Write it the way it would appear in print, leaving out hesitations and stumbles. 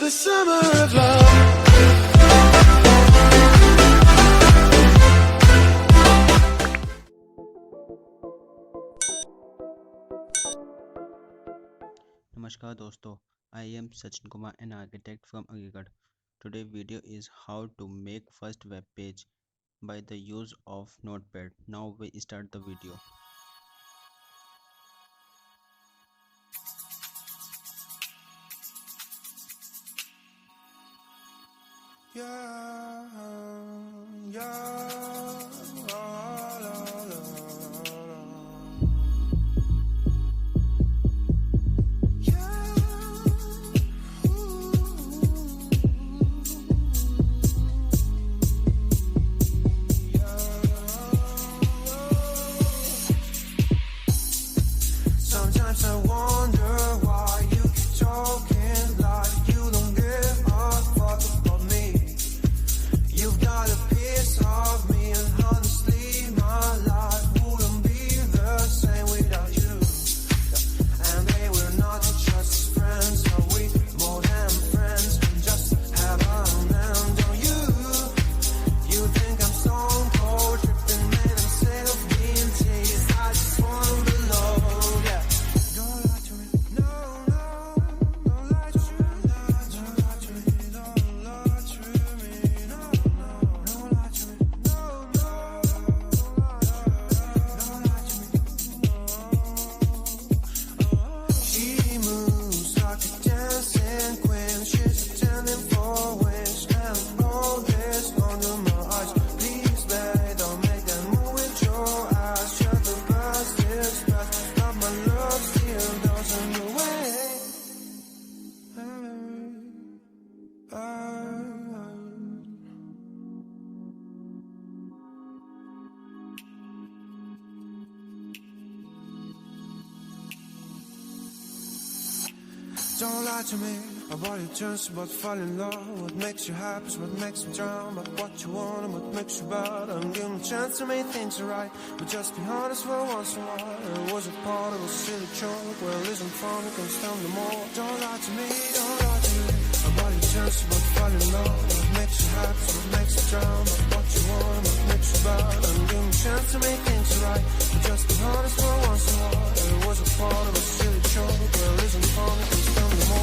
the summer of love. Namaskar दोस्तों, I am Sachin Kumar, an architect from Aligarh. Today video is how to make first web page by the use of notepad. Now we start the video. Yeah, yeah, la, la, la, la. Yeah, sometimes I wonder why you keep talking like you don't give a fuck about me. You've got a piece of me, and honestly, my life wouldn't be the same without you. And they were not just friends, are we more than friends? We just have a man, don't you? You think I'm stone cold, tripping, man, I'm self-being teased. I just wanna belong, yeah. Don't lie to me, no, no, don't lie to me, don't lie to me, don't lie to me, no, no, don't lie to me, no, no, don't lie to me, no. She moves like a dancing queen, she's attending for wings, and all this under my eyes. Please, babe, don't make that move with your eyes. Shut the bus, this best, but my love still doesn't away. Don't lie to me about your turns, about falling in love. What makes you happy is what makes me drown. About what you want and what makes you bad. I'm giving a chance to make things right, but just be honest for once in a while. It was a part of a silly joke. Well, isn't fun, you can stand no more. Don't lie to me, don't lie to me about your turns, about falling in love. What makes you happy is what makes you drown. About what you want and what makes you bad. I'm giving a chance to make things right, but just be honest for once in a while. It was a part of a silly joke. Well, isn't fun, you can stand no more.